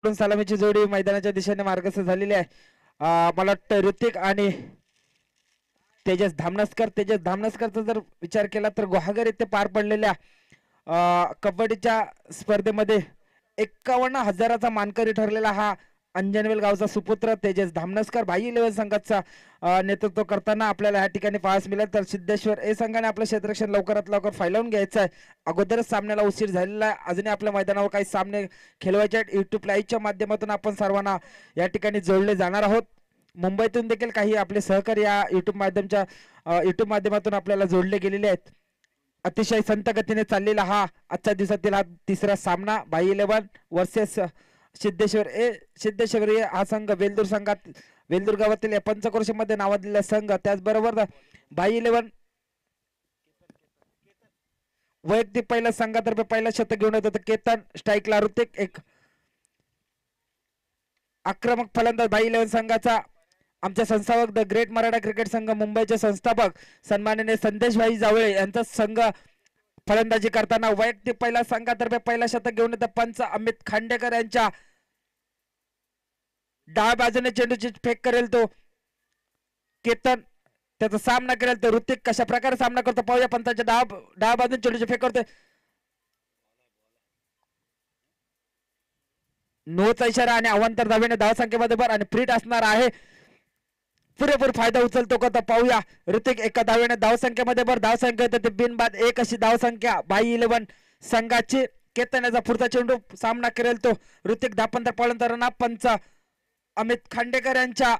सलामीची जोडी मैदानाच्या दिशेने मार्गस्थ झालेली आहे. मला वाटतं ऋतिक आणि तेजस धामनसकरचा जर विचार केला तर गुहागर येथे पार पडलेल्या कबड्डीच्या स्पर्धेमध्ये 51,000चा मानकरी ठरलेला हा अंजनवेल गावचा सुपुत्र तेजस धामनसकर भाई 11 संघाचा नेतृत्व करताना आपल्याला या ठिकाणी पाहायला मिळेल. तर सिद्धेश्वर ए संघाने आपलं क्षेत्ररक्षण लवकरात लवकर फैलावून घ्यायचं आहे. अगोदरच सामन्याला उशीर झालेला आहे. अजूनही आपल्या मैदानावर काही सामने खेळवायचे आहेत. युट्यूब लाईव्हच्या माध्यमातून आपण सर्वांना या ठिकाणी जोडले जाणार आहोत. मुंबईतून देखील काही आपले सहकारी या युट्यूब माध्यमातून आपल्याला जोडले गेलेले आहेत. अतिशय संत गतीने चाललेला हा आजच्या दिवसातील हा तिसरा सामना भाई 11 वर्सेस सिद्धेश्वर हा संघ वेल्दूर गावातील या पंचक्रोशीमध्ये नावाजलेला संघ. त्याचबरोबर भाई 11 वैयक्तिक पहिल्या संघातर्फे पहिला शतक घेऊन येत केतन स्ट्राईकला ऋतिक एक आक्रमक फलंदाज भाई 11 संघाचा आमच्या संस्थापक द ग्रेट मराठा क्रिकेट संघ मुंबईचे संस्थापक सन्माननीय संदेश भाई जावळे यांचा संघ फलंदाजी करताना वैयक्तिक पहिल्या संघातर्फे पहिला शतक घेऊन येतात पंच अमित खांडेकर यांच्या डाव्या बाजूने चेंडूची फेक करेल तो केतन. त्याचा सामना करेल तर ऋतिक कशा प्रकारे सामना करतो पाहूया. पंचाच्या डाव्या बाजूने चेंडूची फेक करतोय. नोचा इशारा आणि अवांतर धावेने धावसंख्येमध्ये भर आणि फ्रीट असणार आहे. पुरेपूर फायदा उचलतो का तर पाहूया. ऋतिक एका धावेने धावसंख्येमध्ये भर धावसंख्या येते ते बिनबाद 1 अशी धावसंख्या भाई 11 संघाची. केतन याचा पुढचा चेंडू सामना करेल तो ऋतिक धापंतर पळंतरांना पंच अमित खांडेकर यांच्या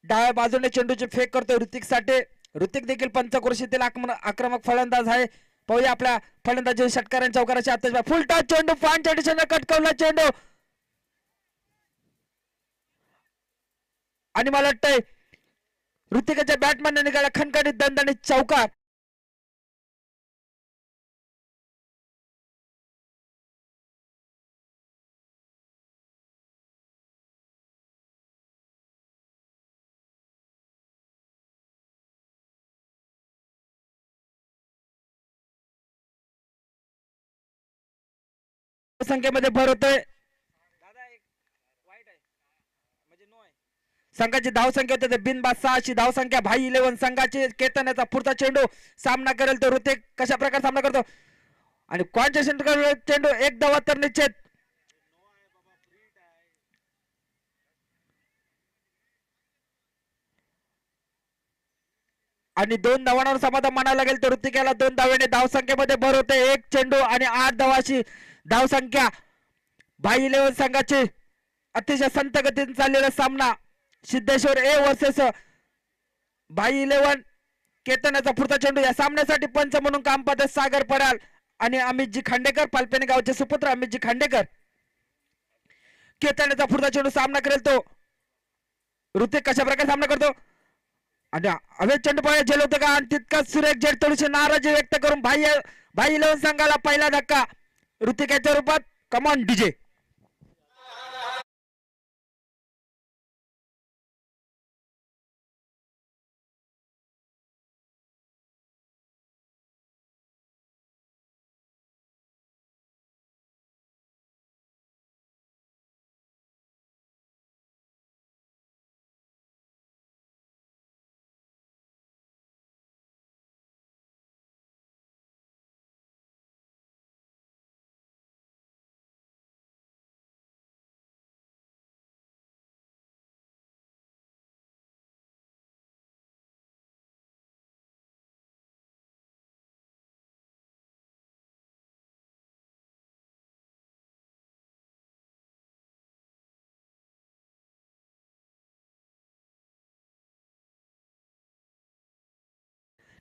डाव्या बाजूने चेंडूची फेक करतो ऋतिक साठी. ऋतिक देखील पंचक्रोशीतील आक्रमक फलंदाज आहे. पाहूया आपल्या फलंदाजी षटकारांच्या चौकाराची आत्ताच फुल टॉस चेंडू पानच्या दिशेने कटकवला चेंडू आणि मला वाटतंय ऋतिकाच्या बॅटमॅनने निघाला खणखणीत दणदणीत चौकार. संख्येमध्ये भर होतोय. संघाची धावसंख्या होते बिनबाद 6 अशी धावसंख्या भाई 11 संघाची. केतन याचा पुढचा चेंडू सामना करेल तो ऋतिक कशा प्रकारे सामना करतो आणि कोणच्या चेंडू एक धावा तर निश्चित. आणि 2 धावांवर समाधान मानावं लागेल तर ऋतिक याला 2 धावेने धावसंख्येमध्ये भर होते. एक चेंडू आणि 8 धावाची धावसंख्या भाई 11 संघाची. अतिशय संत गतीने चाललेला सामना सिद्धेश्वर ए वर्सेस भाई 11 केतन याचा पुढचा चेंडू. या सामन्यासाठी पंच म्हणून काम पाहतात सागर पडाल आणि अमितजी खांडेकर पालपेने गावचे सुपुत्र अमितजी खांडेकर. केतन याचा पुढचा चेंडू सामना करेल तो ऋतिक कशा प्रकारे सामना करतो आणि अवेद चेंडू पाहिजे झेल होतं का आणि तितकाच सुरेख झेड थोडीशी नाराजी व्यक्त करून भाई 11 संघाला पहिला धक्का ऋतिक याच्या रूपात. Come on DJ.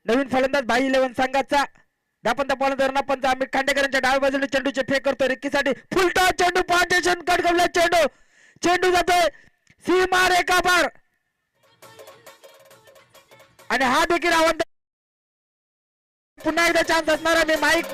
नवीन फलंदाज भाई 11 संघाचा दापंत फलंदाज पंच अमित खांडेकरांच्या डाव्या बाजूने चेंडूचे फेक करतो रिक्कीसाठी फुल टॉस चेंडू पांचेशन कट कवला चेंडू चेंडू जातोय सीमा रेखा पार आणि हा देखील आव्हान. पुन्हा एकदा चान्स असणार आहे. मी माईक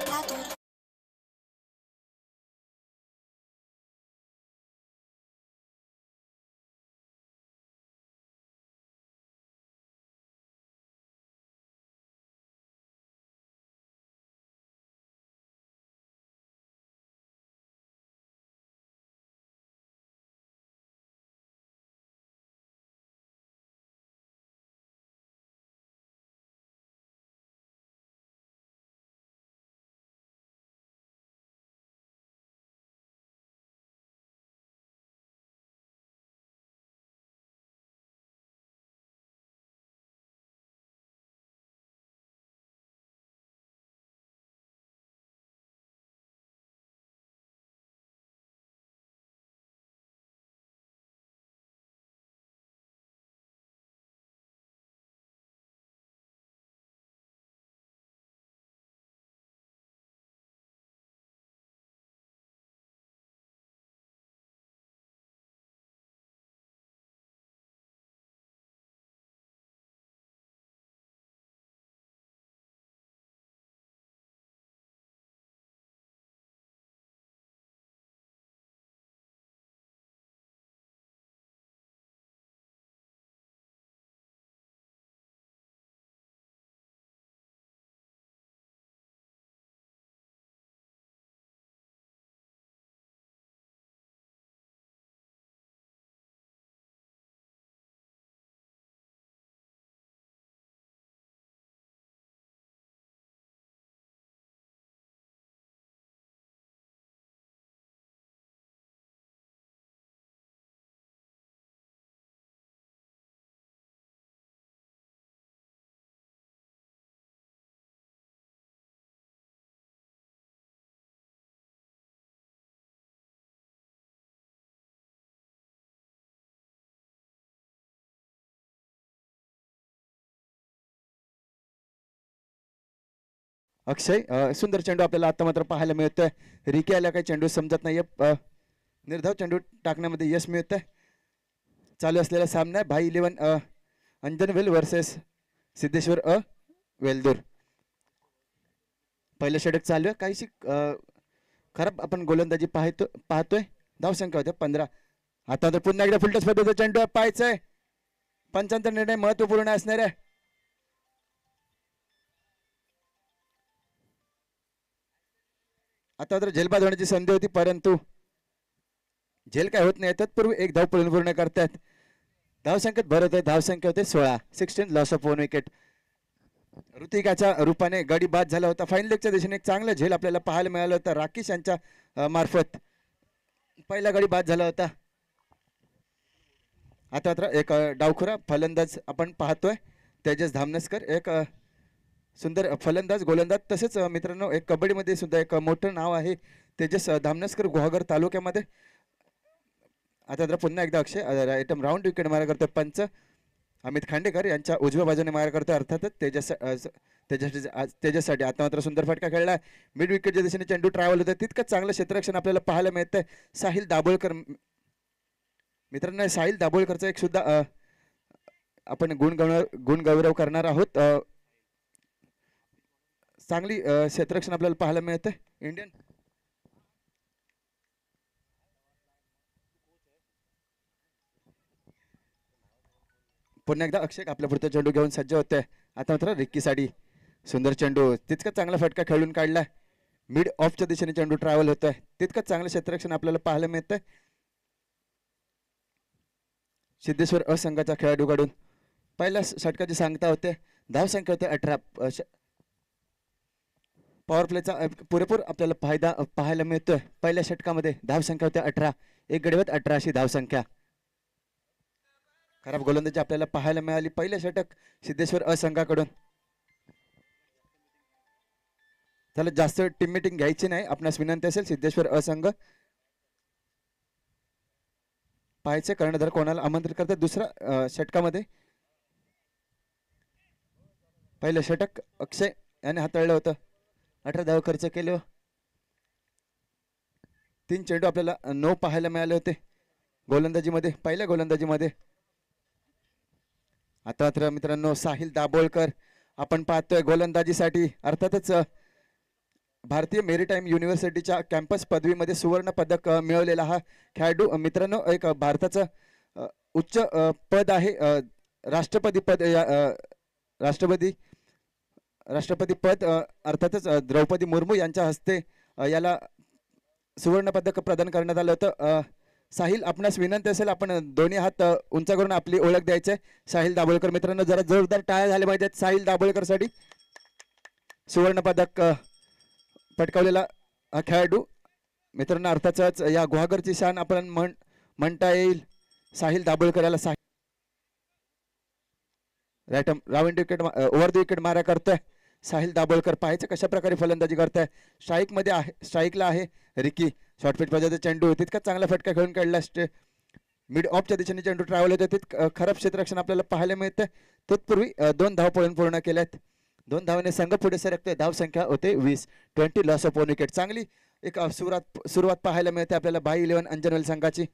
अक्षय सुंदर चेंडू आपल्याला आता मात्र पाहायला मिळतोय. रिकी आल्या काही चेंडू समजत नाहीये. निर्धाव चेंडू टाकण्यामध्ये यश मिळतंय. चालू असलेला सामना भाई 11 अंजनवेल वर्सेस सिद्धेश्वर वेल्दूर. पहिलं षटक चालू आहे. काहीशी खराब आपण गोलंदाजी पाहतोय. धावसंख्या होत्या 15. आता तर पुन्हा एकदा फुलटस पद्धतीचा चेंडू पाहायचंय. पंचांतर निर्णय महत्वपूर्ण असणार आहे. आता तर झेलबाद होण्याची संधी होती, परंतु झेल काय होत नाही. तत्पूर्वी एक धाव पूर्ण करतात. धावसंख्येत भरत आहे. धावसंख्या होते 16. 16 लॉस ऑफ 1 विकेट. ऋतिकाच्या रूपाने गडी बाद झाला होता. फाईन लेगच्या दिशेने एक चांगला झेल आपल्याला पाहायला मिळाला होता. राकेश यांच्या मार्फत पहिला गडी बाद झाला होता. आता मात्र एक डावखुरा फलंदाज आपण पाहतोय. तेजस धामनसकर एक सुंदर फलंदाज गोलंदाज. तसेच मित्रांनो एक कबड्डीमध्ये सुद्धा एक मोठं नाव आहे तेजस धामनसकर गुहागर तालुक्यामध्ये. आता तर पुन्हा एकदा अक्षय आयटम राऊंड विकेट मारा करतोय. पंच अमित खांडेकर यांच्या उजव्या बाजूने मारा करतोय. अर्थातच तेजससाठी आता मात्र सुंदर फटका खेळला. मिड विकेटच्या दिशेने चेंडू ट्रॅव्हल होतं. तितकंच चांगलं क्षेत्ररक्षण आपल्याला पाहायला मिळतंय. साहिल दाभोळकर मित्रांनो, साहिल दाभोळकरचा एक सुद्धा आपण गुणगौरव करणार आहोत. चांगली क्षेत्ररक्षण आपल्याला पाहायला मिळतंय. इंडियन पुन्हा एकदा अक्षय आपल्या पुढचा चेंडू घेऊन सज्ज होते. आता मात्र रिक्कीसाठी सुंदर चेंडू. तितका चांगला फटका खेळून काढला. मिड ऑफच्या दिशेने चेंडू ट्रॅव्हल होतोय. तितकंच चांगलं क्षेत्ररक्षण आपल्याला पाहायला मिळतंय. सिद्धेश्वर असंघाचा खेळाडूकडून पहिल्या षटकाची सांगता होते. धावसंख्या होते 18. पॉवर प्लेचा पुरेपूर आपल्याला फायदा पाहायला मिळतोय. पहिल्या षटकामध्ये धावसंख्या होत्या 18. एक गडीवत 18 अशी धावसंख्या. खराब गोलंदाजी आपल्याला पाहायला मिळाली पहिलं षटक सिद्धेश्वर असंघाकडून. त्याला जास्त टीम मीटिंग घ्यायची नाही, आपणास विनंती असेल. सिद्धेश्वर असंघ पाहायचे कर्णधार कोणाला आमंत्रित करतात दुसऱ्या षटकामध्ये. पहिलं षटक अक्षय याने हाताळलं होतं. 18 धाव खर्च केले. 3 चेंडू आपल्याला 9 पाहायला मिळाले होते गोलंदाजीमध्ये, पहिल्या गोलंदाजीमध्ये. आता मात्र मित्रांनो साहिल दाभोळकर आपण पाहतोय गोलंदाजीसाठी. अर्थातच भारतीय मेरीटाईम युनिव्हर्सिटीच्या कॅम्पस पदवीमध्ये सुवर्ण पदक मिळवलेला हा खेळाडू मित्रांनो एक भारताचं उच्च पद आहे. राष्ट्रपती पद राष्ट्रपती पद अर्थातच द्रौपदी मुर्मू यांच्या हस्ते याला सुवर्ण पदक प्रदान करण्यात आलं होतं. साहिल आपणास विनंती असेल आपण दोन्ही हात उंच करून आपली ओळख द्यायची. साहिल दाभोळकर मित्रांनो जरा जोरदार टाळ्या झाल्या पाहिजेत साहिल दाभोळकरसाठी. सुवर्ण पदक पटकावलेला हा खेळाडू मित्रांनो अर्थातच या गुहागरची शान आपण म्हणता येईल. साहिल दाभोळकर याला round wicket over the wicket मारा करतोय साहिल दाभोळकर. पाहायचं कशा प्रकारे फलंदाजी करताय. स्ट्राईकमध्ये आहे, स्ट्राईकला आहे रिकी. शॉर्ट पिच पद्धतीचा चेंडू तितका चांगला फटका खेळून काढला. मिड ऑफच्या दिशेने चेंडू ट्रॅव्हल होते. तितकं खराब क्षेत्ररक्षण आपल्याला पाहायला मिळतं. तत्पूर्वी 2 धाव पूर्ण केल्यात. 2 धावाने संघ पुढे सरकतोय. धाव संख्या होते 20. 20 लॉस ऑफ 1 विकेट. चांगली एक सुरुवात पाहायला मिळते आपल्याला भाई 11 अंजनवेल संघाची.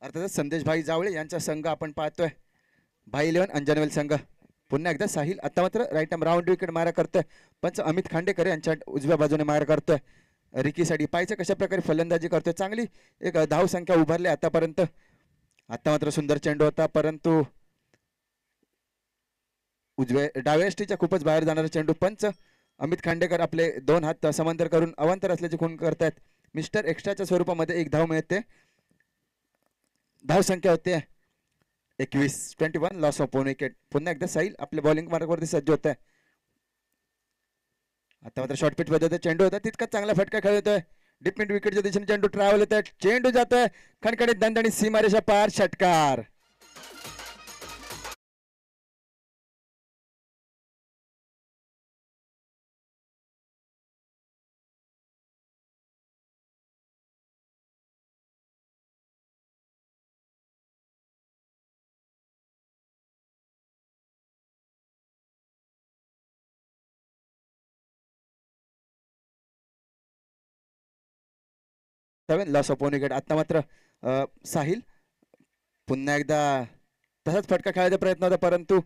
अर्थातच संदेश भाई जावळे यांचा संघ आपण पाहतोय. भाई 11 अंजनवेल संघ. पुन्हा एकदा साहिल आता मात्र राईट आर्म राऊंड विकेट मारा करतोय. पंच अमित खांडेकर यांच्या उजव्या बाजूने मारा करतोय. रिकीसाठी पाहायचं कशा प्रकारे फलंदाजी करतोय. चांगली एक धाव संख्या उभारली आतापर्यंत. आता मात्र सुंदर चेंडू होता, परंतु डाव्या यष्टीच्या खूपच बाहेर जाणारा चेंडू. पंच अमित खांडेकर आपले 2 हात समांतर करून अवांतर असल्याची खूण करतायत. मिस्टर एक्स्ट्राच्या स्वरूपामध्ये एक धाव मिळते. धाव संख्या होते 21. 21 लॉस ऑफ 1 विकेट. पुन्हा एकदा साहिल आपल्या बॉलिंग मार्गावरती सज्ज होत आहे. आता मात्र शॉर्ट पिच पद्धतीचा चेंडू होता. तितका चांगला फटका खेळतोय. डीप मिड विकेटच्या दिशेने चेंडू ट्रॅव्हल होत आहे. चेंडू जातोय खणखणीत दणदणीत सीमारेषा पार. षटकार. Loss of 1 wicket. आता मात्र साहिल पुन्हा एकदा तसाच फटका खेळायचा प्रयत्न होता, परंतु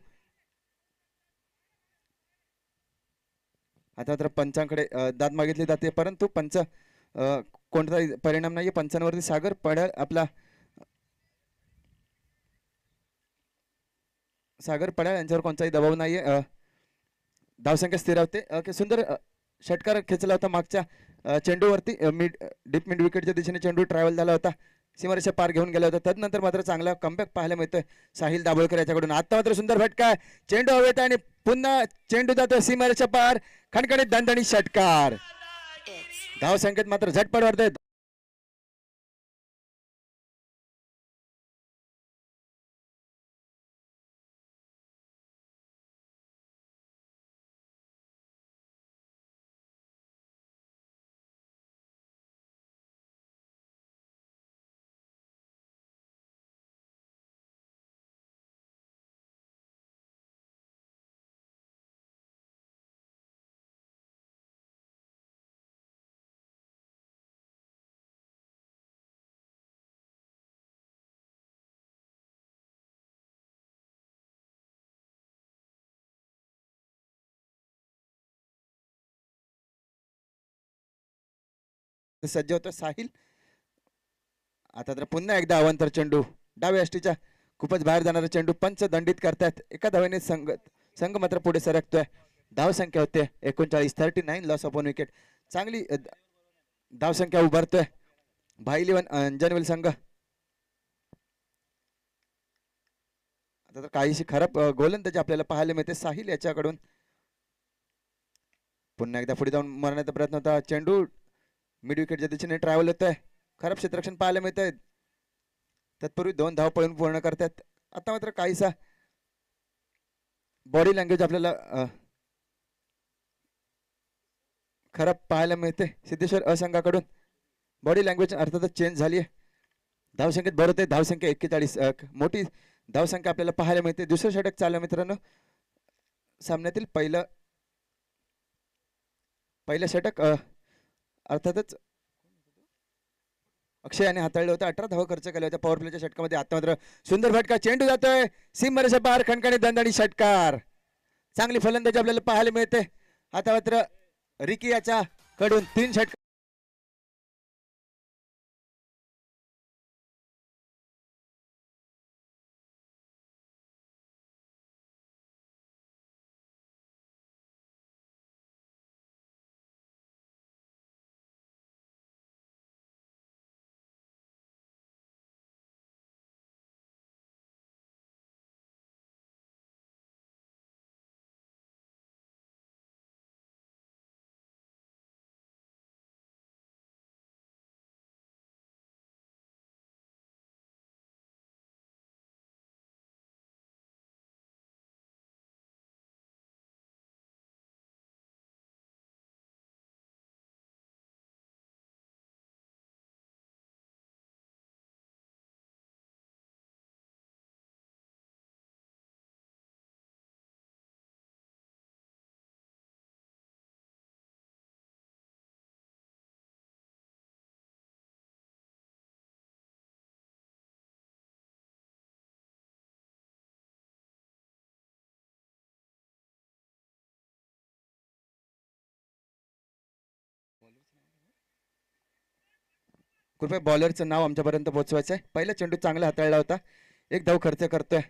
आता मात्र पंचांकडे दाद मागितली जाते, परंतु पंच कोणताही परिणाम नाहीये पंचांवरती. सागर पडाळ आपला सागर पडाळ यांच्यावर कोणताही दबाव नाहीये. धावसंख्या स्थिर होते. सुंदर षटकार खेचला होता मागच्या चेंडूवरती. डीप मिड विकेटच्या दिशेने चेंडू ट्रॅव्हल झाला होता, सीमारेषा पार घेऊन गेला होता. तदनंतर मात्र चांगला कमबॅक पाहायला मिळतोय साहिल दाभोळकर याच्याकडून. आता मात्र सुंदर फटका, चेंडू हवेत आणि पुन्हा चेंडू जातो सीमारेषा पार. खणखणीत दणदणीत षटकार. धावसंख्येत मात्र झटपट वाढतोय. सज्ज होतो साहिल. आता तर पुन्हा एकदा अवंतर चेंडू डाव्या यष्टीच्या खूपच बाहेर जाणारा चेंडू पंच दंडित करतात. एका धावेने संघ मात्र पुढे सरकतोय. धावसंख्या होते 39, 39 लॉस ऑफ 1 विकेट. चांगली धावसंख्या उभारतोय भाई इलेव्हन अंजनवेल संघ. आता तर काहीशी खराब गोलंदाजी आपल्याला पाहायला मिळते साहिल याच्याकडून. पुन्हा एकदा पुढे जाऊन मारण्याचा प्रयत्न होता, चेंडू मिड विकेटच्या दिशेने ट्रॅव्हल होतोय. खराब क्षेत्ररक्षण पाहायला मिळत आहे. तत्पूर्वी 2 धाव पळून पूर्ण करतात. आता मात्र काहीसा बॉडी लँग्वेज आपल्याला खराब पाहायला मिळते सिद्धेश्वर असंघाकडून. बॉडी लँग्वेज अर्थातच चेंज झाली आहे. धावसंख्येत भरत आहे. धावसंख्या 41, मोठी धावसंख्या आपल्याला पाहायला मिळते. दुसरं षटक चाललं मित्रांनो सामन्यातील. पहिलं षटक अर्थातच अक्षय याने हाताळलं होतं. 18 धावा खर्च केल्या होत्या पॉवर प्लेच्या षटकामध्ये. आता मात्र सुंदर फटका, चेंडू जातोय सीमारेषा पार. खणखणीत दणदणी षटकार. चांगली फलंदाजी आपल्याला पाहायला मिळते. आता मात्र रिकी याच्या कडून 3 षटकार. कृपया बॉलरचं नाव आमच्यापर्यंत पोहोचवायचं आहे. पहिला चेंडू चांगला हाताळला होता, 1 धाव खर्च करतोय.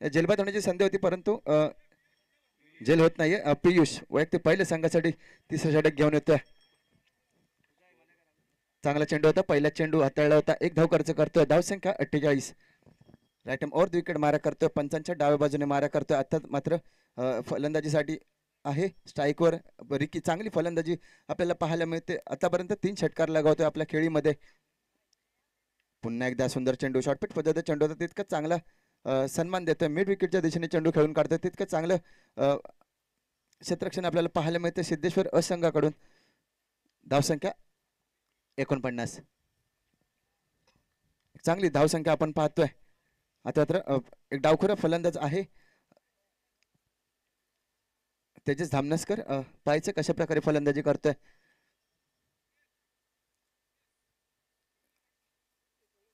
जेलबाद होण्याची संधी होती परंतु जेल होत नाहीये. पियुष वैयक्तिक पहिल्या संघासाठी तिसरं षटक घेऊन येतोय. चांगला चेंडू होता, पहिला चेंडू हाताळला होता, 1 धाव खर्च करतोय. धावसंख्या 48. राईट हँड ओव्हर विकेट मारा करतोय, पंचांच्या डाव्या बाजूने मारा करतोय. आता मात्र फलंदाजीसाठी आहे स्ट्राईकवर रिकी. चांगली फलंदाजी आपल्याला पाहायला मिळते. आतापर्यंत 3 षटकार लगावतोय आपल्या खेळीमध्ये. पुन्हा एकदा सुंदर चेंडू, शॉर्टपिट पद्धतीचा चेंडू होता, तितकं चांगला सन्मान देतोय. मिड विकेटच्या दिशेने चेंडू खेळून काढतोय, तितकं चांगलं क्षेत्ररक्षण आपल्याला पाहायला मिळते सिद्धेश्वर असंघाकडून. धावसंख्या 49. चांगली धावसंख्या आपण पाहतोय. आता मात्र एक डावखुरा फलंदाज आहे तेजस धामनसकर. पाहायचं कशा प्रकारे फलंदाजी करतोय.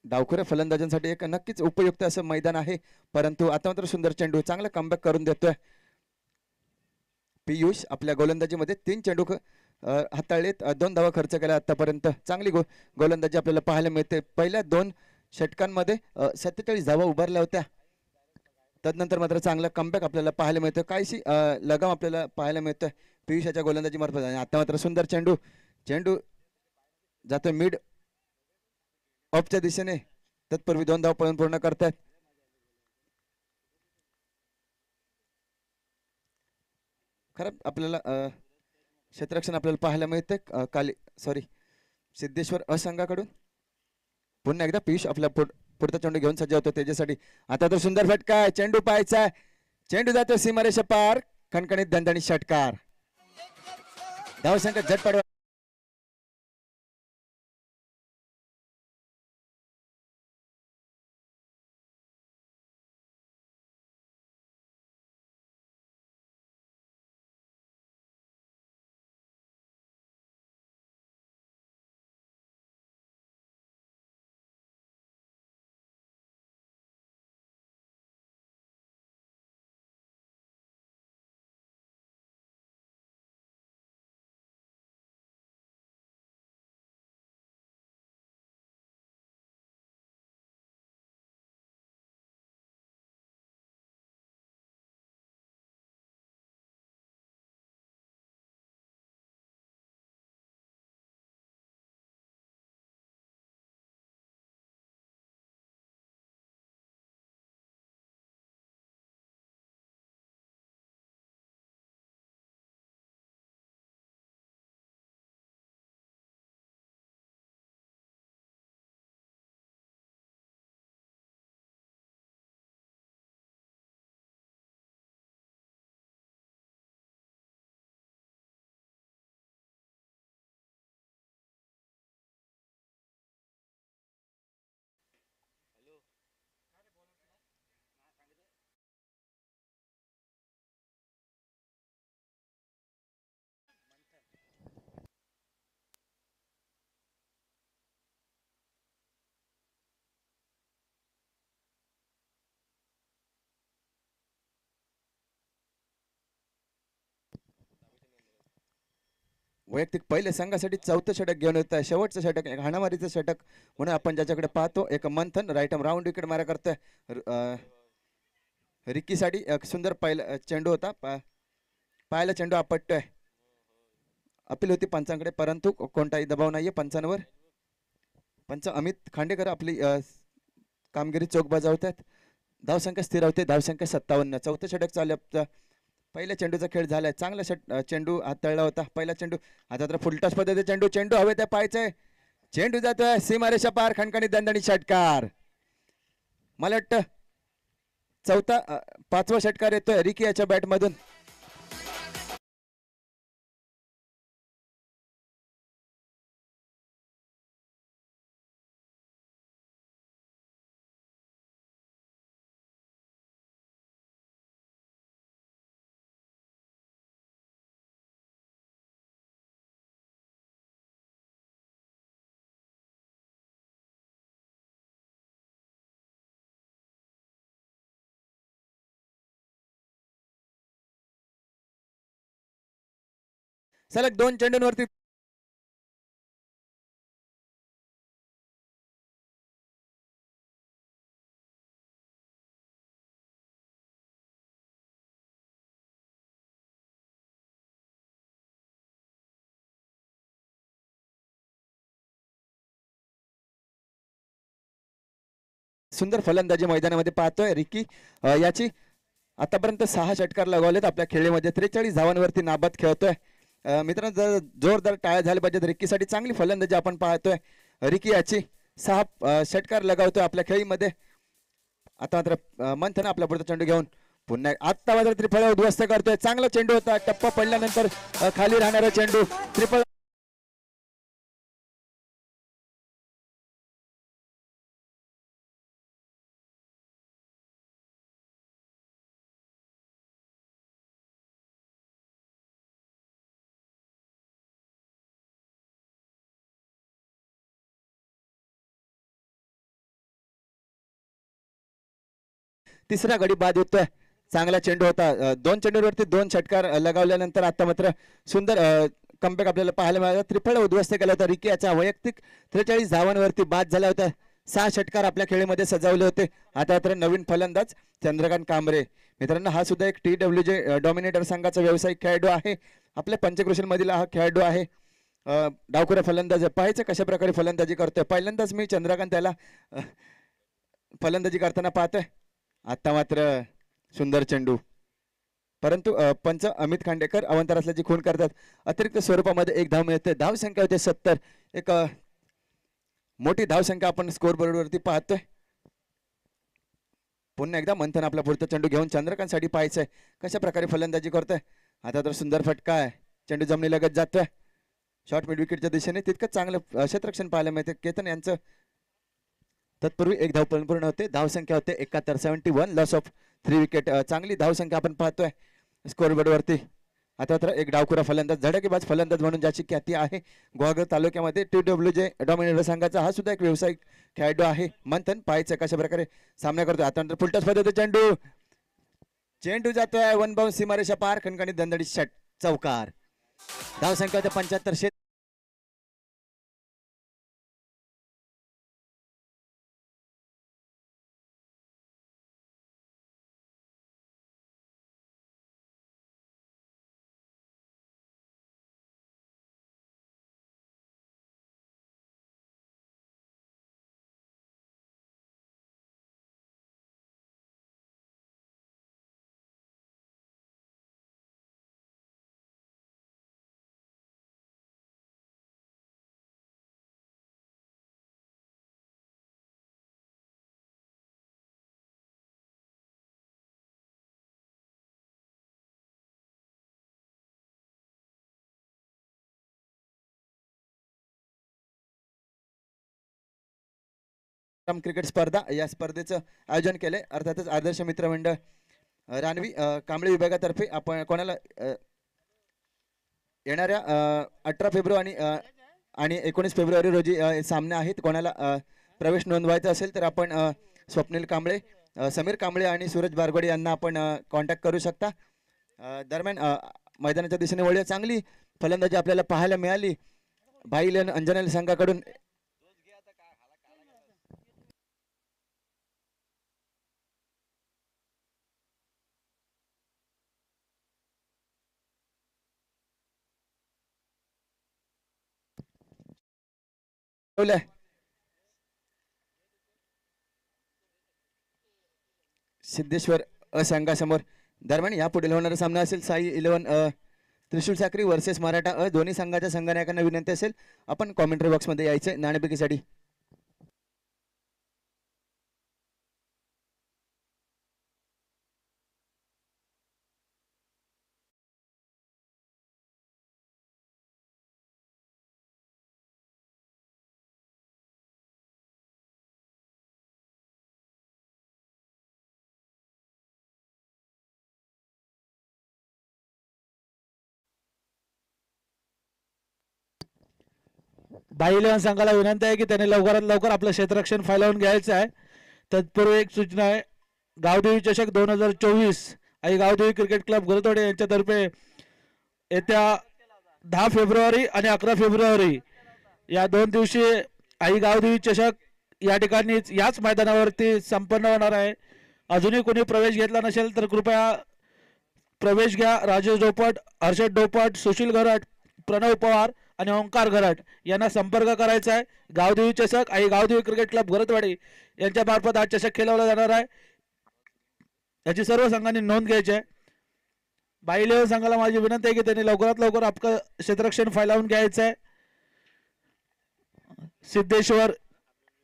डावखुऱ्या फलंदाजांसाठी एक नक्कीच उपयुक्त असं मैदान आहे. परंतु आता मात्र सुंदर चेंडू चांगला कमबॅक करून देतोय पियुष. आपल्या गोलंदाजीमध्ये 3 चेंडू हाताळलेत, 2 धावा खर्च केल्या आतापर्यंत. चांगली गोलंदाजी आपल्याला पाहायला मिळते. पहिल्या 2 षटकांमध्ये 47 धावा उभारल्या होत्या. तदनंतर मात्र चांगला कमबॅक आपल्याला पाहायला मिळतं. काहीशी लगाम आपल्याला पाहायला मिळतोय पियुषाच्या गोलंदाजी मार्फत. आणि आता मात्र सुंदर चेंडू चेंडू जातोय मिड ऑफच्या दिशेने. तत्पूर्वी 2 धाव पळून पूर्ण करतात. खरं आपल्याला क्षेत्ररक्षण आपल्याला पाहायला मिळते सिद्धेश्वर असंघाकडून. पुन्हा एकदा पियुष आपल्या पुढचा चेंडू घेऊन सज्ज होतो त्याच्यासाठी. आता तर सुंदर फटका आहे, चेंडू पाहायचा, चेंडू जातो सीमारेषा पार, खणखणीत दणदणीत षटकार. धावसंख्या झटपट. वैयक्तिक पहिले संघासाठी 4थं षटक घेऊन येत आहे. शेवटचं षटक एक हाणामारीचं षटक म्हणून आपण ज्याच्याकडे पाहतो. एक मंथन राईट आर्म राऊंड विकेट मारा करतोय. रिकीसाठी एक सुंदर पहिला चेंडू होता. पाहायला चेंडू आपटतोय. अपील होती पंचांकडे, परंतु कोणताही दबाव नाहीये पंचांवर. पंच अमित खांडेकर आपली कामगिरी चोख बजावतात. धावसंख्या स्थिर होते, धावसंख्या 57. 4थं षटक चालू. पहिल्या चेंडूचा खेळ झालाय. चांगला चेंडू हाताळला होता पहिला चेंडू. आता तर फुलटॉस पद्धतीचा चेंडू चेंडू हवे त्या पाहायचंय. चेंडू जातोय सीमारेषा पार, खणखणीत दणदणीत षटकार. मला वाटतं 5वा षटकार येतोय रिकी याच्या बॅट मधून. सलग 2 चेंडूंवरती सुंदर फलंदाजी मैदानामध्ये पाहतोय रिकी. याची आतापर्यंत 6 षटकार लगवलेत आपल्या खेळीमध्ये. 43 धावांवरती नाबाद खेळतोय. मित्रांनो जर जोरदार टाळ्या झाल्या पाहिजेत रिकीसाठी. चांगली फलंदाजी आपण पाहतोय. रिकी याची 6 षटकार लगावतोय आपल्या खेळीमध्ये. आता मात्र मंथन आपला पुढचा चेंडू घेऊन पुन्हा आत्ता मात्र त्रिफळ उद्ध्वस्त करतोय. चांगला चेंडू होता, टप्पा पडल्यानंतर खाली राहणारा चेंडू त्रिफळ तिसरा गडी बाद होतोय. चांगला चेंडू होता. 2 चेंडूवरती 2 षटकार लगावल्यानंतर आता मात्र सुंदर कमबॅक आपल्याला पाहायला मिळाला. त्रिफळ उद्ध्वस्त केला होता. रिकी याचा वैयक्तिक 43 धावांवरती बाद झाला होता. 6 षटकार आपल्या खेळीमध्ये सजवले होते. आता मात्र नवीन फलंदाज चंद्रकांत कांबरे. मित्रांनो, हा सुद्धा एक TWJ डॉमिनेटर संघाचा व्यावसायिक खेळाडू आहे. आपल्या पंचक्रोशील मधील हा खेळाडू आहे. डावखुरा फलंदाज पाहायचं कशा प्रकारे फलंदाजी करतोय. पहिल्यांदाच मी चंद्रकांत त्याला फलंदाजी करताना पाहतोय. आता मात्र सुंदर चेंडू, परंतु पंच अमित खांडेकर अवंतर असल्याची खूण करतात. अतिरिक्त स्वरूपामध्ये एक धाव मिळते. धाव संख्या होते 70. एक मोठी धाव संख्या आपण स्कोर बोर्डवरती पाहतोय. पुन्हा एकदा मंथन आपला पुढचा चेंडू घेऊन चंद्रकांत साठी पाहायचंय कशा प्रकारे फलंदाजी करतोय. आता तर सुंदर फटका आहे. चेंडू जमिनीलगत जातोय. शॉर्ट मिड विकेटच्या दिशेने तितकं चांगलं क्षेत्ररक्षण पाहायला मिळते केतन यांचं. तत्पूर्वी एक धाव पूर्ण होते. धाव संख्या होते 71. 71. Loss of 3 wicket. चांगली धाव संख्या आपण पाहतोय स्कोर बोर्डवरती. आता तर एक डावखुरा फलंदाज, धडाकेबाज फलंदाज म्हणून ज्याची ख्याती आहे गुहागर तालुक्यामध्ये, TWJ डॉमिनेटर संघाचा हा सुद्धा एक व्यावसायिक खेळाडू आहे. मंथन पाहायचं कशा प्रकारे सामना करतोय. आता नंतर फुलटॉस पद्धती चेंडू जातोय 1 बाउंस सीमारेषा पार. खणखणीत दणदणीत षट चौकार. धाव संख्या होते 75. क्रिकेट स्पर्धा या स्पर्धेचं आयोजन केले. अर्थातच आदर्श मित्र मंडळ रानवी कांबळे विभागातर्फे आपण कोणाला येणाऱ्या 18 फेब्रुवारी आणि 19 फेब्रुवारी रोजी सामने आहेत. कोणाला प्रवेश नोंदवायचा असेल तर आपण स्वप्नील कांबळे, समीर कांबळे आणि सूरज बारगोडे यांना आपण कॉन्टॅक्ट करू शकता. दरम्यान मैदानाच्या दिशेने वळूया. चांगली फलंदाजी आपल्याला पाहायला मिळाली भाईलेन अंजनेल संघाकडून. सिद्धेश्वर संघासमोर. दरम्यान या पुढील होणारा सामना असेल साई 11 त्रिशूल साक्री वर्सेस मराठा. दोन्ही संघाच्या संघनायकांना विनंती असेल आपण कॉमेंट्री बॉक्स मध्ये यायचे नाणेफेकीसाठी. बाईलेवन संघाला विनंती आहे की त्यांनी लवकरात लवकर आपलं क्षेत्ररक्षण फैलावून घ्यायचं आहे. तत्पूर्वी एक सूचना आहे. गावदेवी चषक 2024 आई गावदेवी क्रिकेट क्लब गुरुतोडे यांच्यातर्फे येत्या 10 फेब्रुवारी आणि 11 फेब्रुवारी या 2 दिवशी आई गावदेवी चषक या ठिकाणीच याच मैदानावरती संपन्न होणार आहे. अजूनही कोणी प्रवेश घेतला नसेल तर कृपया प्रवेश घ्या. राजेश डोपट, हर्षद डोपट, सुशील घरट, प्रणव पवार आणि ओंकार घरट यांना संपर्क करायचा आहे. गावदेवी चषक आई गावदेवी क्रिकेट क्लब गरतवाडी यांच्या मार्फत हा चषक खेळवला जाणार आहे. याची सर्व संघांनी नोंद घ्यायची आहे. बाईलेवन संघाला माझी विनंती आहे की त्यांनी लवकरात लवकर आपलं क्षेत्ररक्षण फैलावून घ्यायचं आहे. सिद्धेश्वर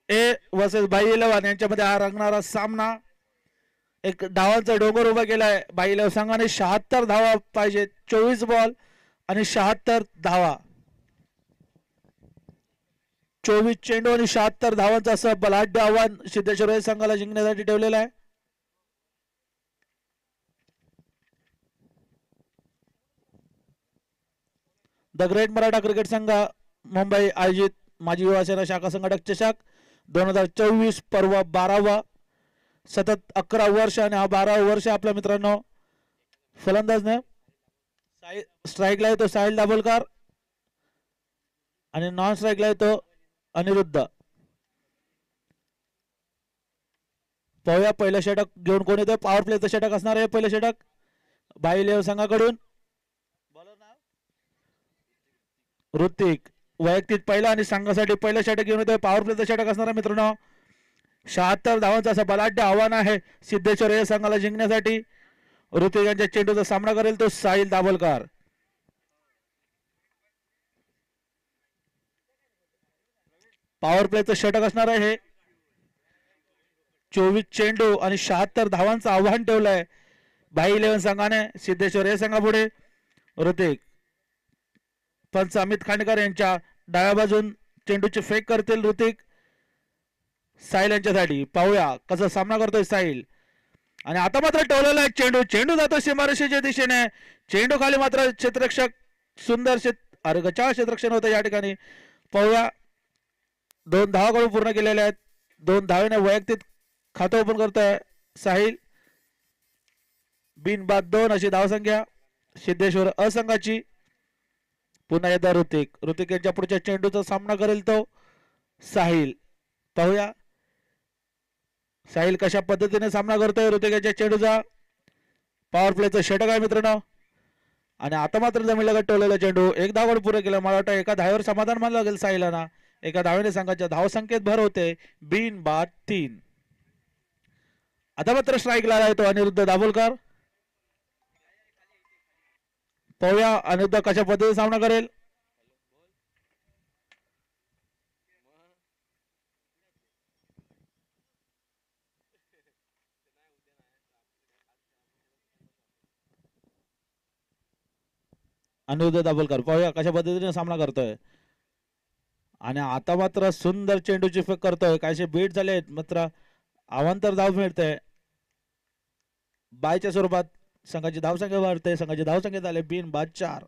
ए वर्सेस बाईलेवन यांच्यामध्ये हा रंगणारा सामना. एक धावांचा डोंगर उभा केला आहे. बाईलेवन संघाने 76 धावा पाहिजे. 24 बॉल आणि 76 धावा. 24 चेंडू आणि 76 धावांचा असं बलाढ्य आव्हान सिद्धेश्वर संघाला जिंकण्यासाठी ठेवलेलं आहे. द ग्रेट मराठा क्रिकेट संघ मुंबई आयोजित माजी युवा सेना शाखा संघटक चषक 2024 पर्व 12वा सतत 11 वर्ष आणि हा 12 वर्ष आपल्या मित्रांनो फलंदाजने स्ट्राईकला येतो साहिल दाभोलकर आणि नॉन स्ट्राईकला येतो अनिरुद्ध. पाहूया पहिलं षटक घेऊन कोण येतोय. पॉवर प्लेचं षटक असणार आहे पहिलं षटक बाई लेव संघाकडून. ऋतिक वैयक्तिक पहिला आणि संघासाठी पहिलं षटक घेऊन येतोय. पॉवर प्लेचं षटक असणार आहे मित्रांनो. 76 धावांचं असं बलाढ्य आव्हान आहे सिद्धेश्वर या संघाला जिंकण्यासाठी. ऋतिक यांच्या चेंडूचा सामना करेल तो साहिल दाभोलकर. पॉवर प्लेचं षटक असणार आहे हे. 24 चेंडू आणि 76 धावांचं आव्हान ठेवलंय भाई 11 संघाने सिद्धेश्वर या संघापुढे. ऋतिक पंच अमित खांडेकर यांच्या डाव्या बाजून चेंडूची फेक करतील ऋतिक साहिल यांच्यासाठी. पाहूया कसा सामना करतोय साहिल. आणि आता मात्र टोललेला आहे चेंडू. चेंडू जातो सीमारेषेच्या दिशेने. चेंडू खाली मात्र क्षेत्ररक्षक सुंदर गचाळ क्षेत्ररक्षण होतं या ठिकाणी. पाहूया 2 धावा करून पूर्ण केलेल्या आहेत. 2 धावेने वैयक्तिक खातं ओपन करतोय साहिल. बिनबाद 2 अशी धावसंख्या सिद्धेश्वर असंघाची. पुन्हा एकदा ऋतिक यांच्या पुढच्या चेंडूचा सामना करेल तो साहिल. पाहूया साहिल कशा पद्धतीने सामना करतोय ऋतिक यांच्या चेंडूचा. पॉवर प्लेचं षटक आहे मित्रांनो. आणि आता मात्र जमीन लगत टोलेला चेंडू. 1 धाव पुरे केलं. मला वाटतं एका धावेवर समाधान मानलं लागेल साहिलांना. एका धावेने संघाच्या धावसंख्येत भर होते. बिनबाद 3. आता मात्र स्ट्राईकला आहे तो अनिरुद्ध दाभोलकर. पाहूया अनिरुद्ध कशा पद्धतीने सामना करेल. अनिरुद्ध दाभोलकर पाहूया कशा पद्धतीने सामना करतोय. आणि आता मात्र सुंदर चेंडूची फेक करतोय. काहीसे बीट झाले मात्र अवांतर धाव मिळते बायच्या स्वरूपात. संघाची धावसंख्या वाढते. संघाची धावसंख्या झाले बिनबाद 4.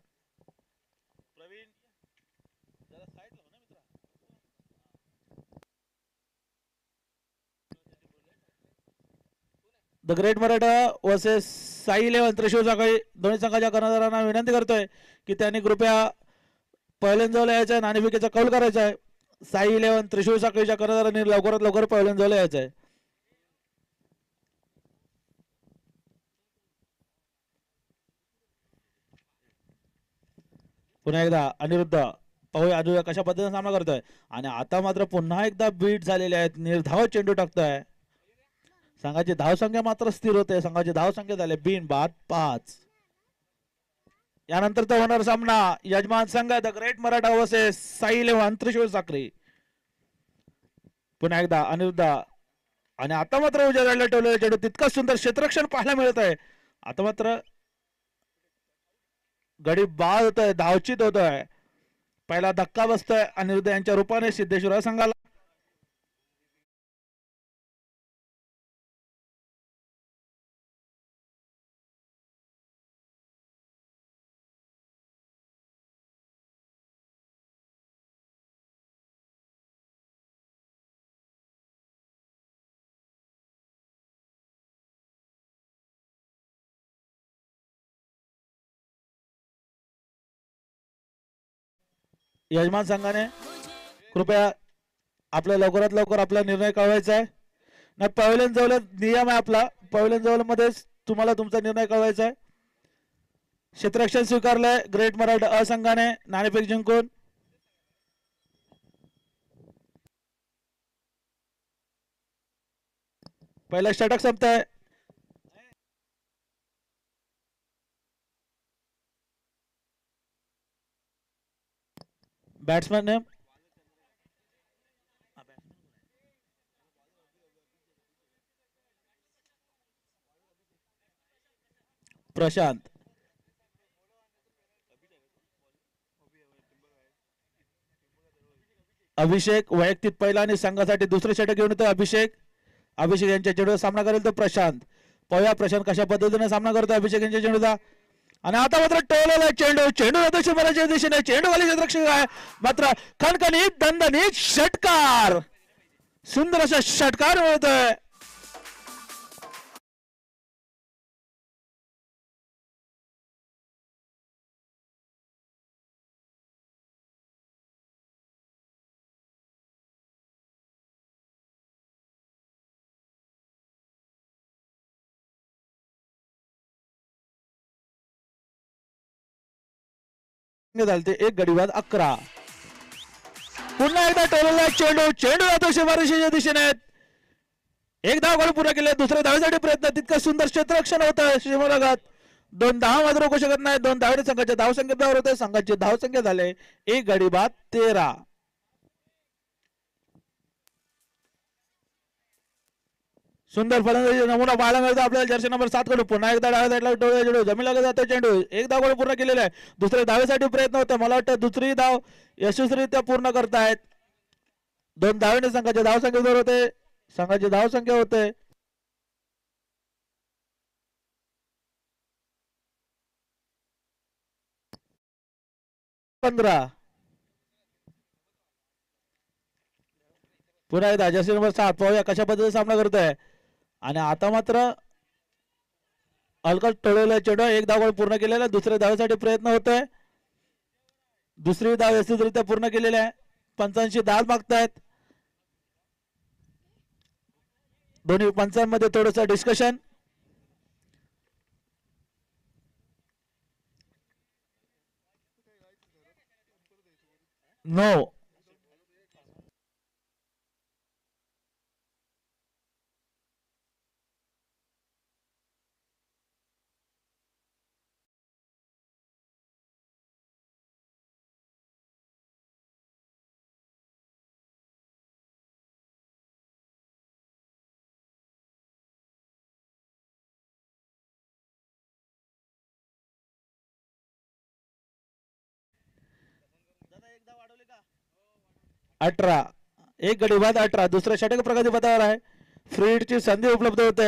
The great Maratha versus Sai 11 त्रिशूळ सकाळी दोन्ही संघाच्या कर्णधारांना विनंती करतोय की त्यांनी कृपया पहिल्यांदाला यायचं नाणेफेकीचा कौल करायचा आहे. साई 11 त्रिशूळ सकाळीच्या कर्णधारांनी लवकरात लवकर पहिल्यांदाला यायचं आहे. पुन्हा एकदा अनिरुद्ध पाहूया अजून कशा पद्धतीने सामना करतोय. आणि आता मात्र पुन्हा एकदा बीट झालेले आहेत. निर्धाव चेंडू टाकतोय. संघाची धावसंख्या मात्र स्थिर होते. संघाची धावसंख्या झाले बिनबाद 5. यानंतरचा होणार सामना यजमान संघ the great Maratha versus Sai 11 त्रिशूळ साखरी. पुन्हा एकदा अनिरुद्ध. आणि आता मात्र उद्या जायला ठेवलेला चेंडू. तितकं सुंदर क्षेत्ररक्षण पाहायला मिळत आहे. आता मात्र गडी बाद होतोय. धावचित होतोय. पहिला धक्का बसतोय अनिरुद्ध यांच्या रूपाने सिद्धेश्वर संघाला. यजमान संघाने कृपया आपल्या लवकरात लवकर आपला निर्णय कळवायचा आहे. नाही पवेलियन जवळ नियम आहे आपला. पवेलियन जवळ मध्येच तुम्हाला तुमचा निर्णय कळवायचा आहे. क्षेत्ररक्षण स्वीकारलंय ग्रेट मराठा असंघाने नाणेफेक जिंकून. पहिला षटक संपतंय. Batsman name Prashant. अभिषेक वैयक्तिक पहिला आणि संघासाठी दुसरे षटक घेऊन येतो. अभिषेक यांच्या चेंडूचा सामना करेल तो प्रशांत. पाहूया प्रशांत कशा पद्धतीने सामना करतो अभिषेक यांच्या चेंडूचा. आणि आता मात्र टोलला चेंडू जातो शिमराच्या दिशेने. चेंडू खाली क्षेत्ररक्षक आहे मात्र खणखणीत दणदणीत षटकार. सुंदर असा षटकार मिळतोय झाले ते 1 गडी बाद 11. पुन्हा एकदा टोलला चेंडू जातो शिफारशीच्या दिशेने. एक धाव गोल पूर्ण केले. दुसऱ्या धावेसाठी प्रयत्न. तितकं सुंदर क्षेत्ररक्षण होतं शिमोलगत. 2 धाव मात्र रोखू शकत नाही. 2 धावेने संघाच्या धावसंख्येवर होते. संघाची धावसंख्या झाले 1 गडी बाद 13. सुंदर फलंदाजी नमुना पाहायला मिळतो आपल्याला जर्सी नंबर 7 कडून. पुन्हा एकदा डाव्या साईडला टोळ्या चेंडू जमीन लागत जातो. चेंडू एक धाव गोल पूर्ण केलेला आहे. दुसऱ्या धावेसाठी प्रयत्न होतो. मला वाटतं दुसरी धाव यशस्वीरित्या पूर्ण करतायत. 2 धावेने संघाच्या धावसंख्येवर होते. संघाची धावसंख्या होते 15. पुन्हा एकदा जर्सी नंबर 7 पाहूया कशा पद्धतीने सामना करतोय. आणि आता मात्र अलकट टोळलेला चेंडू एक धाव गोल पूर्ण केलेला. दुसऱ्या धावेसाठी प्रयत्न होतोय. दुसरी धाव यशस्वीरित्या पूर्ण केलेली आहे. पंचांची दाद मागतायत. दोन्ही पंचांमध्ये थोडस डिस्कशन. नो. अठरा. 1 गडी बाद 18. दुसऱ्या षटक प्रगती पथावर आहे. फ्री हिटची संधी उपलब्ध होते.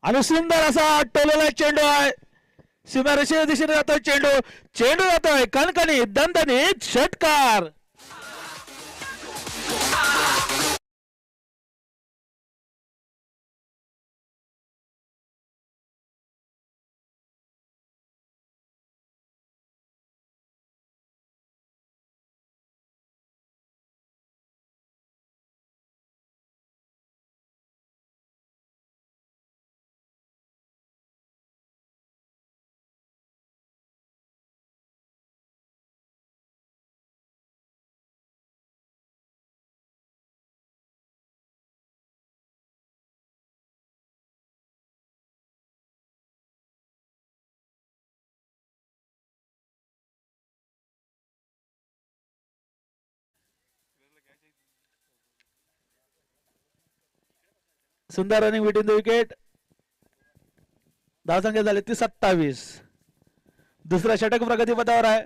आणि सुंदर असा टोलेला चेंडू आहे. सीमारेषेच्या दिशेने जातोय चेंडू जातोय कणकणी दणदणीत षटकार. सुंदर रनिंग विटिन द विकेट. धावसंख्या झाली ती 27. दुसऱ्या षटक प्रगती पथावर आहे.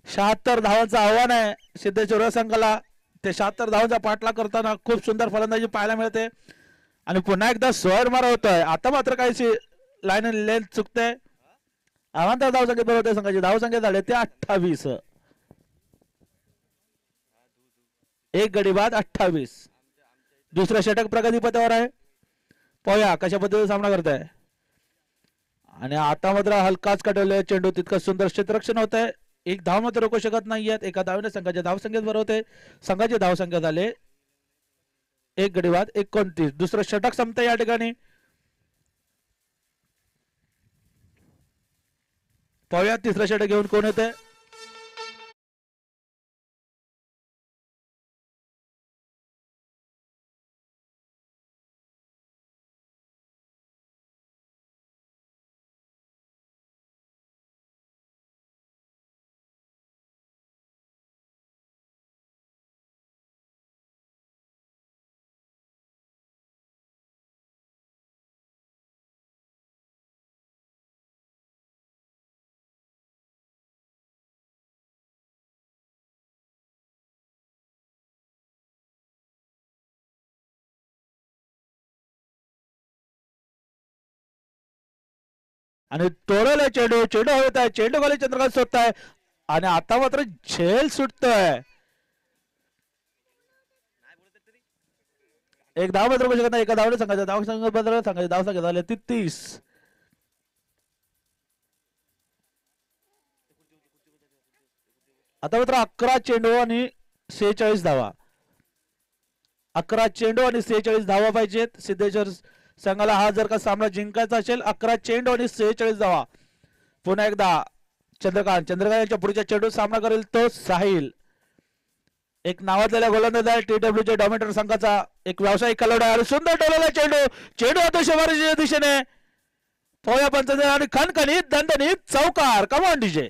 76 धावांचं आव्हान आहे सिद्धेश्वर संघाला. ते 76 धावांचा पाठलाग करताना खूप सुंदर फलंदाजी पाहायला मिळते. आणि पुन्हा एकदा स्वर मारा होतोय. आता मात्र काही लाईन लेंथ चुकते. आव्हान धावसंख्येत होते. संघाची धावसंख्या झाली ते 28. 1 गडी बाद 28. दुसऱ्या षटक प्रगती पथावर आहे. पाहूया कशा पद्धतीने सामना करताय. आणि आता मात्र हलकाच कटवले चेंडू. तितकं सुंदर क्षेत्ररक्षण होत आहे. 1 धाव मात्र रोखू शकत नाहीयेत. एका धावेने संघाच्या धावसंख्येत भर होते. संघाची धावसंख्या झाले 1 गडी बाद 29. दुसरं षटक संपत या ठिकाणी. पाहूया तिसरं षटक घेऊन कोण येते. आणि तोडवलं चेंडू होत आहे. चेंडू खाली चंद्रकांत शोधताय. आणि आता मात्र झेल सुटतोय. 1 धाव मात्र शकत नाही. एका धावने संघाच्या धावसंख्या झाली 30. आता मात्र 11 चेंडू आणि 46 धावा. 11 चेंडू आणि 46 धावा पाहिजेत सिद्धेश्वर संघाला हा जर का सामना जिंकायचा असेल. 11 चेंडू आणि 46 धावा. पुन्हा एकदा चंद्रकांत यांच्या पुढच्या चेंडू सामना करेल तो साहिल. एक नावाजलेला गोलंदाज आहे TWJ डॉमिनेटर संघाचा एक व्यावसायिक खेळाडू आहे. सुंदर टोलला चेंडू अतिशय बारीच्या दिशेने पोया पंच आणि खणखणीत दणदणीत चौकार. Come on DJ.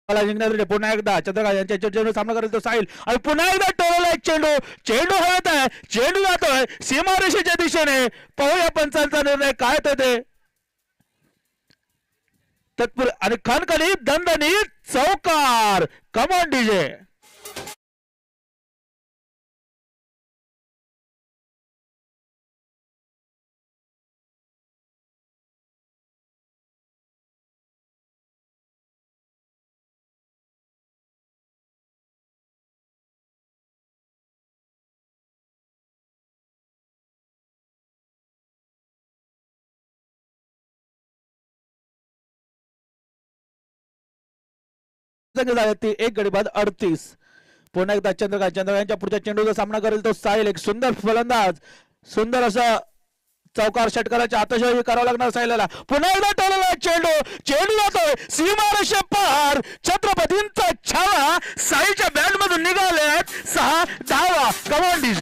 जिंकण्यासाठी पुन्हा एकदा चंद्रकांत यांच्या चेंडू सामना करेल तो साहिल आणि पुन्हा एकदा टोलला एक चेंडू हळत आहे. चेंडू जातोय सीमारेषेच्या दिशेने. पाहूया पंचांचा निर्णय काय ते तत्पूर्वी आणि खणखणीत दणदणीत चौकार. Come on DJ. एक गडी बाद 38. पुन्हा एकदा चंद्रकांतच्या पुढच्या चेंडूचा सामना करेल तो साहिल. एक सुंदर फलंदाज. सुंदर असं चौकार षटकाराच्या आतषबाजी करावं लागणार साहिलला. पुन्हा एकदा टोलला चेंडू जातोय सीमारेषे पार. छत्रपतींचा छावा साहिलच्या बॅट मधून निघाल्यात 6 धावा. Come on DJ.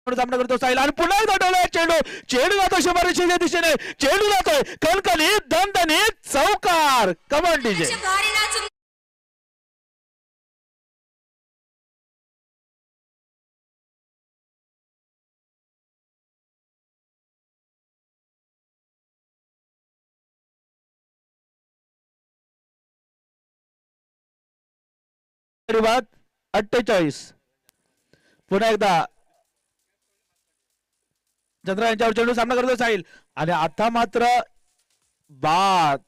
सामना करतो साहिल आणि पुन्हा एकदा टोलला चेंडू जातो शंभरच्या दिशेने. चेंडू जातोय कणकणीत दणदणीत चौकार. Come on DJ. बाद 48. पुन्हा एकदा चंद्र यांच्यावर चेंडू सामना करतो साहिल आणि आता मात्र बाद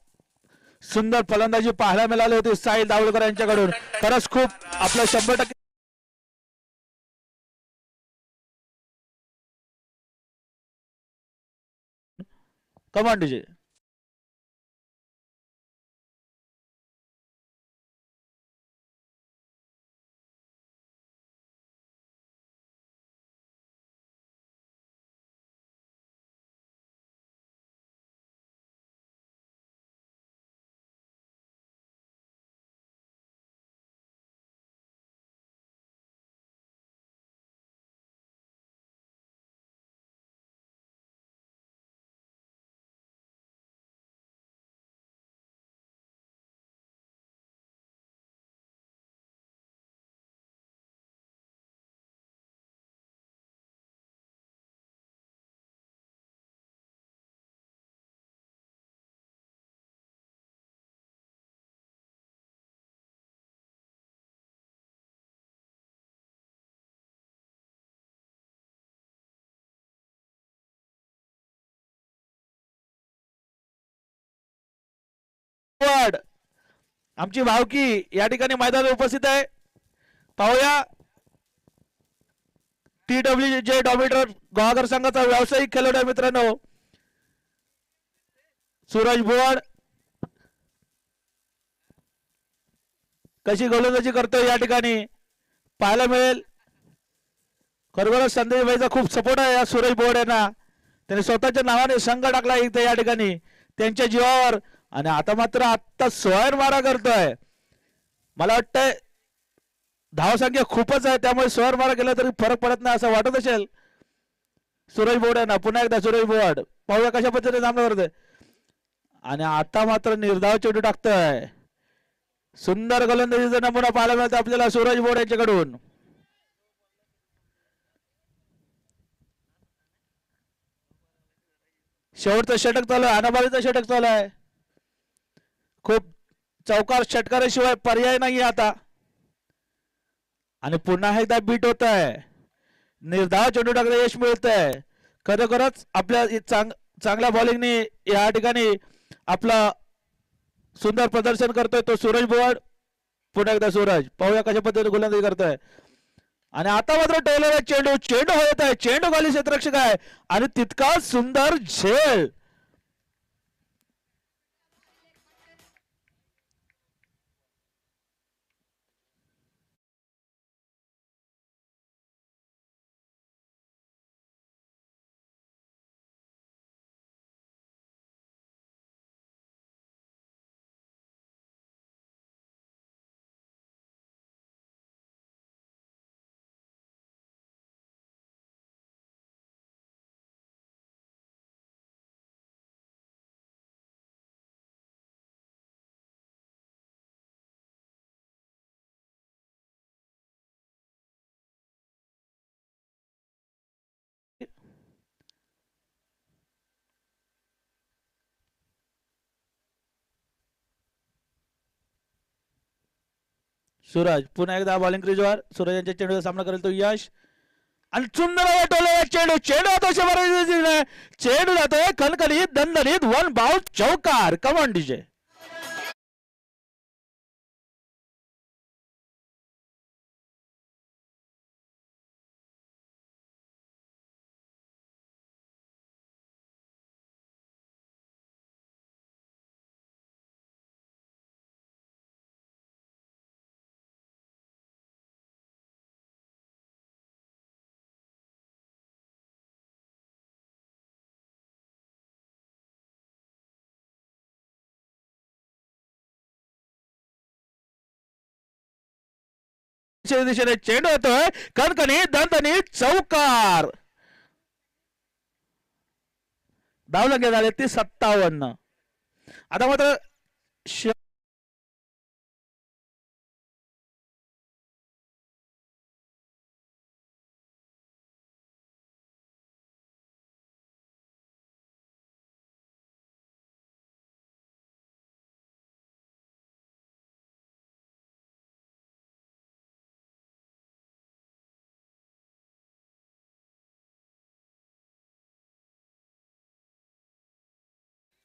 सुंदर फलंदाजी पाहायला मिळाली होती साहिल दावळकर यांच्याकडून. खरंच खूप आपलं 100% कमांड डीजे. आमची भावकी या ठिकाणी मैदानात उपस्थित आहे. पाहूया TWJ डॉमिनेटर गुहागर संघाचा व्यावसायिक खेळाडू आहे मित्रांनो सूरज भुवड कशी गोलंदाजी करतोय या ठिकाणी पाहायला मिळेल. खरोखरच संदेश भाईचा खूप सपोर्ट आहे या सुरेश बोर्ड यांना. त्यांनी स्वतःच्या नावाने संघ टाकला इथे या ठिकाणी त्यांच्या जीवावर. आणि आता सोयर मारा करतोय. मला वाटतंय धावसंख्या खूपच आहे त्यामुळे सोयर मारा केला तरी फरक पडत नाही असं वाटत असेल सुरेश बोर्ड यांना. पुन्हा एकदा सुरेश बोर्ड पाहूया कशा पद्धतीने सामना करतोय. आणि आता मात्र निर्धाव चेंडू टाकतोय. सुंदर गोलंदाजीचा नमुना पाहायला मिळतो आपल्याला सुरेश बोर्ड यांच्याकडून. शेवटचं षटक चालू आहे. अनाबालीचं षटक चालू आहे. खूप चौकार षटकाराशिवाय पर्याय नाही आता. आणि पुन्हा एकदा बीट होत आहे. निर्धाव चेंडू टाकलं यश मिळत आहे. खरोखरच आपल्या चांगल्या बॉलिंगने या ठिकाणी आपलं सुंदर प्रदर्शन करतोय तो सूरज बोर्ड. पुन्हा एकदा सूरज पाहूया कशा पद्धतीने गोलंदाजी करतोय. आणि आता मात्र टोलेला चेंडू होत आहे. चेंडू खाली क्षेत्ररक्षक आहे आणि तितका सुंदर झेल. सूरज पुन्हा एकदा बॉलिंग क्रीजवर. सूरज यांच्या चेंडूचा सामना करेल तो यश. आणि सुंदर टोले चेंडू चेंडू जातोय कणकणीत दणदणीत वन बाउट चौकार. Come on DJ. दिशेने चेंडू येतोय कणकणीत दणदणीत चौकार. धावलंगे झाले ती 57. आता मात्र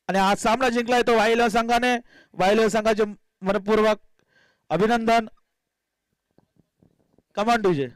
आणि हा सामना जिंकलाय तो वाहिला संघाने. वाहिला संघाचे मनपूर्वक अभिनंदन. Command DJ.